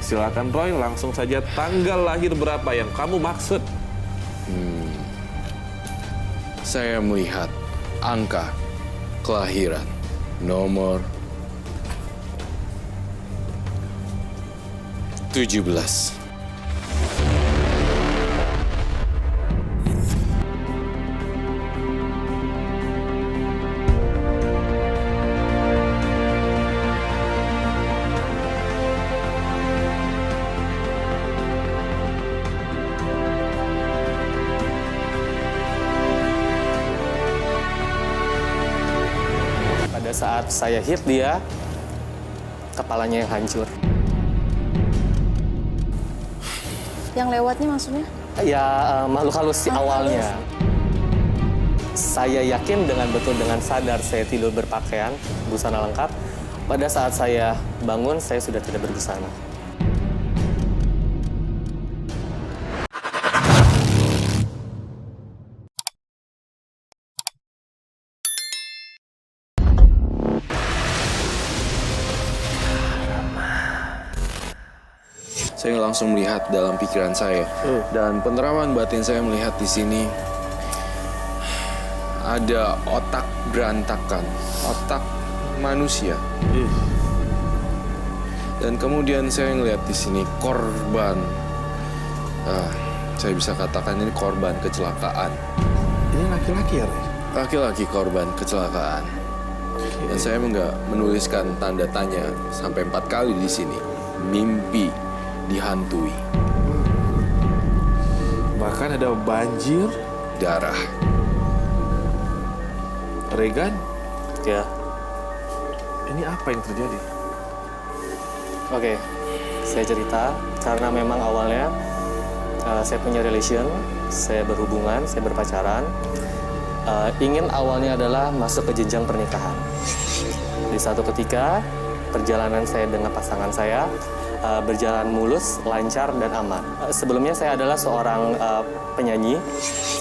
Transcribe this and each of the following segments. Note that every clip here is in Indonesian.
Silakan Roy, langsung saja tanggal lahir berapa yang kamu maksud? Saya melihat angka kelahiran nomor 17. Pada saat saya hit dia, kepalanya yang hancur. Yang lewatnya maksudnya? Ya, makhluk halus si Makhluk awalnya. halus. Saya yakin dengan betul, dengan sadar saya tidur berpakaian, busana lengkap. Pada saat saya bangun, saya sudah tidak berbusana. Saya langsung melihat dalam pikiran saya dan penerawan batin saya melihat di sini ada otak berantakan, otak manusia. Dan kemudian saya ngelihat di sini korban. Saya bisa katakan ini korban kecelakaan. Ini laki-laki ya, Roy? Laki-laki korban kecelakaan. Dan saya nggak menuliskan tanda tanya sampai 4 kali di sini. Mimpi dihantui. Bahkan ada banjir. Darah. Regan, Ya, ini apa yang terjadi? oke. Saya cerita karena memang awalnya saya punya relation, saya berhubungan, saya berpacaran. Ingin awalnya adalah masuk ke jenjang pernikahan. Di satu ketika, perjalanan saya dengan pasangan saya berjalan mulus, lancar, dan aman. Sebelumnya saya adalah seorang penyanyi,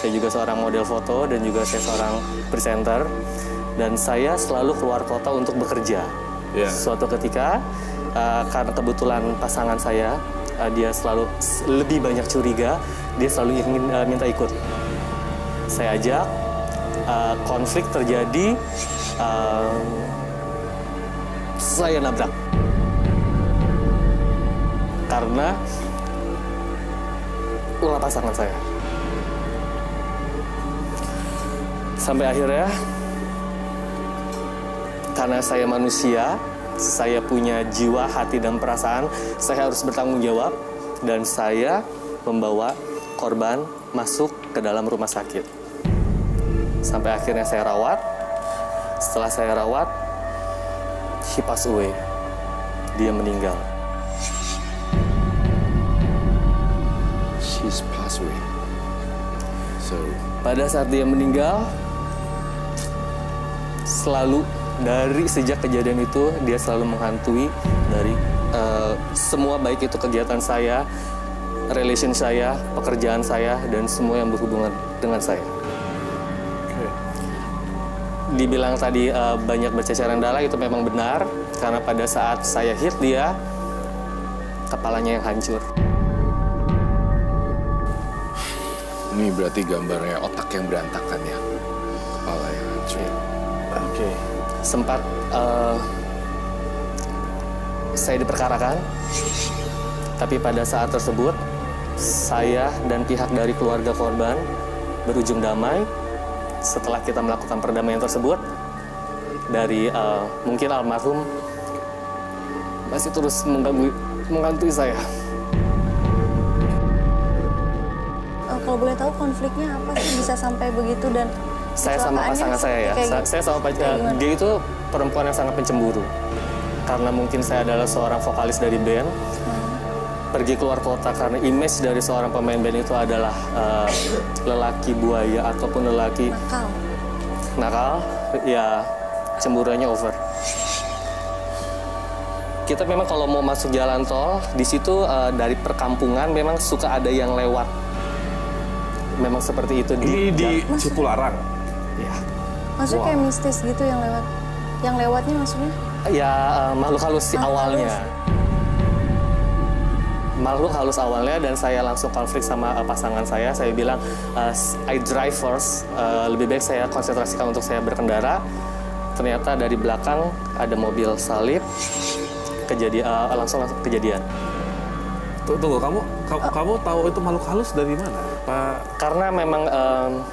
saya juga seorang model foto, dan juga saya seorang presenter. Dan saya selalu keluar kota untuk bekerja. Ya. Suatu ketika, karena kebetulan pasangan saya, dia selalu lebih banyak curiga, dia selalu ingin minta ikut. Saya ajak, konflik terjadi, saya nabrak. Karena ulah pasangan saya. Sampai akhirnya, karena saya manusia, saya punya jiwa, hati, dan perasaan, saya harus bertanggung jawab, dan saya membawa korban masuk ke dalam rumah sakit. Sampai akhirnya saya rawat. Setelah saya rawat, he passed away. Dia meninggal. She's passed away. So, Pada saat dia meninggal, selalu dari sejak kejadian itu, dia selalu menghantui dari semua, baik itu kegiatan saya, relation saya, pekerjaan saya, dan semua yang berhubungan dengan saya. Dibilang tadi banyak berceceran darah, itu memang benar, karena pada saat saya hit dia, kepalanya yang hancur. ini berarti gambarnya otak yang berantakan ya. Kepala yang hancur. Oke. Sempat saya diperkarakan, tapi pada saat tersebut saya dan pihak dari keluarga korban berujung damai. Setelah kita melakukan perdamaian tersebut, dari mungkin almarhum masih terus menghantui saya. Kalau boleh tahu konfliknya apa sih bisa sampai begitu dan Saya sama pasangan saya ya. kayak gitu? Saya sama pacar. Dia itu perempuan yang sangat pencemburu. Karena mungkin saya adalah seorang vokalis dari band. Pergi keluar kota karena image dari seorang pemain band itu adalah lelaki buaya ataupun lelaki nakal. Ya, cemburuannya over. Kita memang kalau mau masuk jalan tol, di situ dari perkampungan memang suka ada yang lewat. Memang seperti itu Ini di Cipularang. Ya. Maksudnya kayak mistis gitu yang lewat. Yang lewatnya maksudnya? Ya, makhluk halus si Makhluk awalnya. halus. makhluk halus awalnya, dan saya langsung konflik sama pasangan saya. Saya bilang, I drive first, lebih baik saya konsentrasikan untuk saya berkendara. Ternyata dari belakang ada mobil salib, langsung kejadian. Tunggu, kamu tahu itu makhluk halus dari mana? Karena memang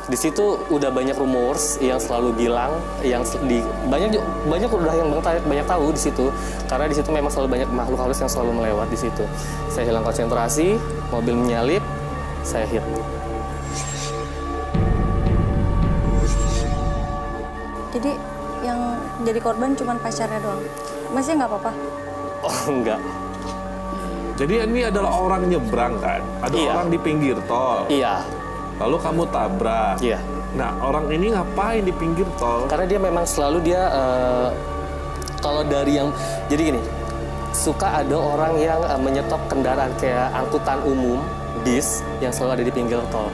di situ udah banyak rumors yang selalu bilang, banyak udah yang banyak tahu di situ. Karena di situ memang selalu banyak makhluk halus yang selalu melewat di situ. Saya hilang konsentrasi, mobil menyalip, saya hit. Jadi yang jadi korban cuma pacarnya doang. Masih nggak apa-apa? Oh enggak. Jadi ini adalah orang nyebrang kan? Ada Iya. orang di pinggir tol. Iya, Lalu kamu tabrak. iya. Nah, orang ini ngapain di pinggir tol? Karena dia memang selalu kalau dari yang, jadi gini, suka ada orang yang menyetop kendaraan kayak angkutan umum, bis, yang selalu ada di pinggir tol.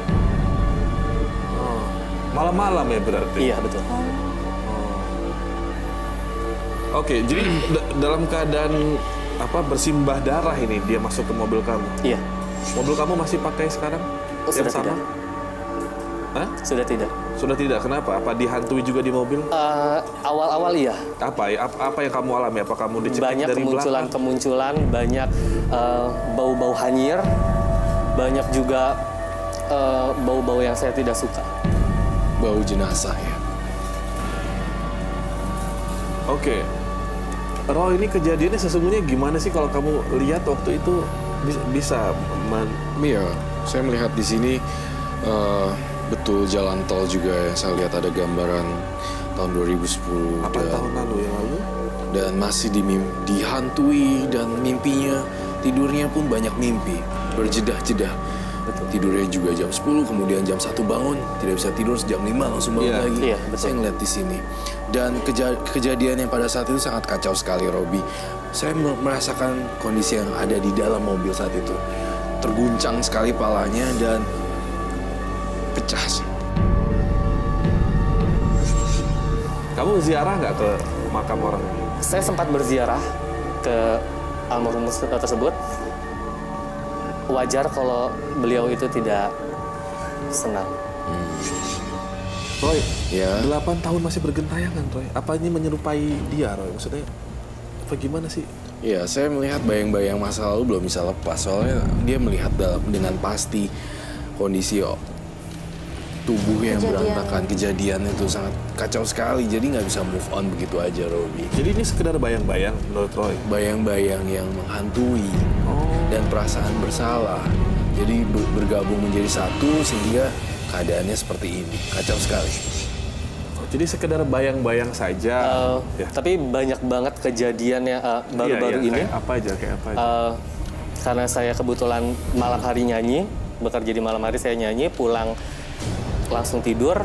Malam-malam ya berarti? Iya, betul. Oke, jadi dalam keadaan bersimbah darah ini dia masuk ke mobil kamu. Iya. Mobil kamu masih pakai sekarang? Oh, yang sudah sama? tidak. Hah? Sudah tidak. Sudah tidak. Kenapa? Apa dihantui juga di mobil? Awal-awal iya. Apa yang kamu alami? Apa kamu dicekik Banyak dari belakang? kemunculan, banyak bau-bau hanyir, banyak juga bau-bau yang saya tidak suka. Bau jenazah ya. Oke. Roy, ini kejadiannya sesungguhnya gimana sih kalau kamu lihat waktu itu bisa Iya, saya melihat di sini betul jalan tol juga ya. Saya lihat ada gambaran tahun 2010 tahun lalu yang lalu? dan masih dihantui, dan mimpinya, tidurnya pun banyak mimpi, berjedah-jedah. Tidurnya juga jam 10, kemudian jam 1 bangun, tidak bisa tidur, jam 5 langsung bangun Iya. lagi. Iya, betul. Saya ngeliat di sini. Dan kejadian yang pada saat itu sangat kacau sekali, Robi. Saya merasakan kondisi yang ada di dalam mobil saat itu. Terguncang sekali palanya dan pecah sih. Kamu ziarah nggak ke makam orang ini? Saya sempat berziarah ke almarhum tersebut. Wajar kalau beliau itu tidak senang. Roy, Ya. 8 tahun masih bergentayangan, Roy. Apa ini menyerupai dia, Roy? Maksudnya, apa gimana sih? Ya, saya melihat bayang-bayang masa lalu belum bisa lepas. Soalnya dia melihat dengan pasti kondisi tubuh yang berantakan. Kejadian itu sangat kacau sekali. Jadi nggak bisa move on begitu aja, Robi. Jadi ini sekedar bayang-bayang menurut Roy? Bayang-bayang yang menghantui dan perasaan bersalah. Jadi bergabung menjadi satu sehingga keadaannya seperti ini. Kacau sekali. Jadi sekedar bayang-bayang saja. Ya. Tapi banyak banget kejadian yang baru-baru Iya, ini. kayak apa aja? Karena saya kebetulan malam hari nyanyi, bekerja di malam hari saya nyanyi, pulang langsung tidur.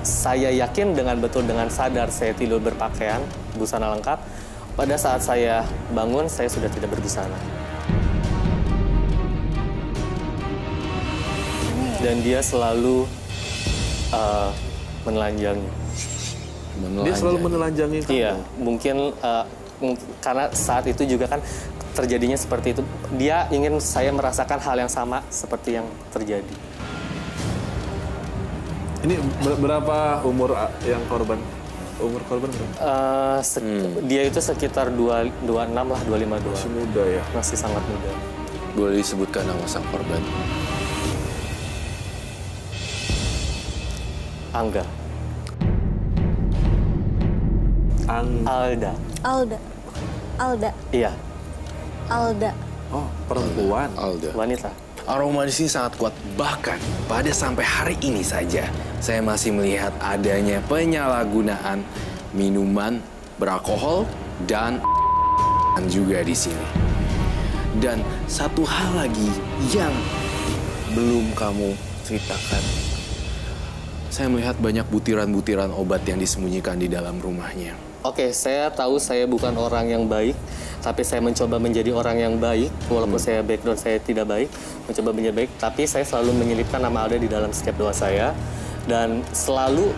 Saya yakin dengan sadar saya tidur berpakaian, busana lengkap. Pada saat saya bangun, saya sudah tidak berbusana. Dan dia selalu menelanjangi. Dia selalu menelanjangi kamu? Iya, mungkin karena saat itu juga kan terjadinya seperti itu. Dia ingin saya merasakan hal yang sama seperti yang terjadi. Ini berapa umur yang korban? Umur korban berapa? Dia itu sekitar 26 lah, 25. Masih muda ya? Masih sangat muda. Boleh disebutkan nama sang korban? Angga. Alda. Alda. Iya, Alda. Oh, perempuan. Alda. wanita. Aroma di sini sangat kuat, bahkan pada sampai hari ini saja saya masih melihat adanya penyalahgunaan minuman beralkohol dan juga di sini. Dan satu hal lagi yang belum kamu ceritakan, saya melihat banyak butiran-butiran obat yang disembunyikan di dalam rumahnya. Oke, saya tahu saya bukan orang yang baik, tapi saya mencoba menjadi orang yang baik, walaupun saya background saya tidak baik, mencoba menjadi baik, tapi saya selalu menyelipkan nama Alda di dalam setiap doa saya, dan selalu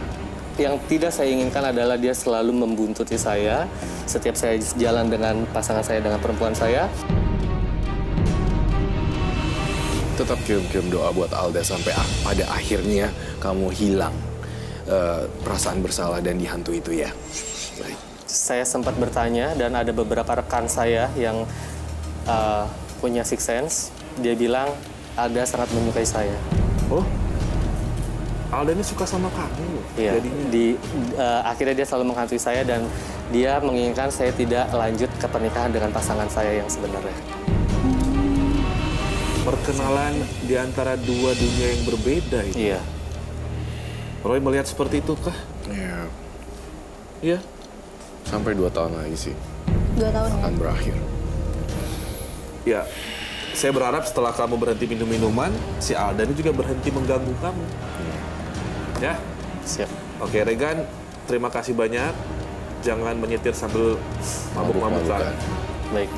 yang tidak saya inginkan adalah dia selalu membuntuti saya setiap saya jalan dengan pasangan saya, dengan perempuan saya. tetap kirim-kirim doa buat Alda sampai pada akhirnya kamu hilang perasaan bersalah dan dihantui itu ya. Baik. Saya sempat bertanya dan ada beberapa rekan saya yang punya sixth sense. Dia bilang Alda sangat menyukai saya. Oh, Alda ini suka sama kamu. Iya. Jadinya. Akhirnya dia selalu menghantui saya dan dia menginginkan saya tidak lanjut ke pernikahan dengan pasangan saya yang sebenarnya. Perkenalan di antara dua dunia yang berbeda itu. Iya. Roy melihat seperti itu kah? Ya, Iya. sampai 2 tahun lagi sih 2 tahun ya? akan berakhir. Ya, saya berharap setelah kamu berhenti minum minuman, si Alda ini juga berhenti mengganggu kamu. Ya, Siap. oke Regan, terima kasih banyak. Jangan menyetir sambil mabuk-mabukan. Mabuk-mabukan. Baik.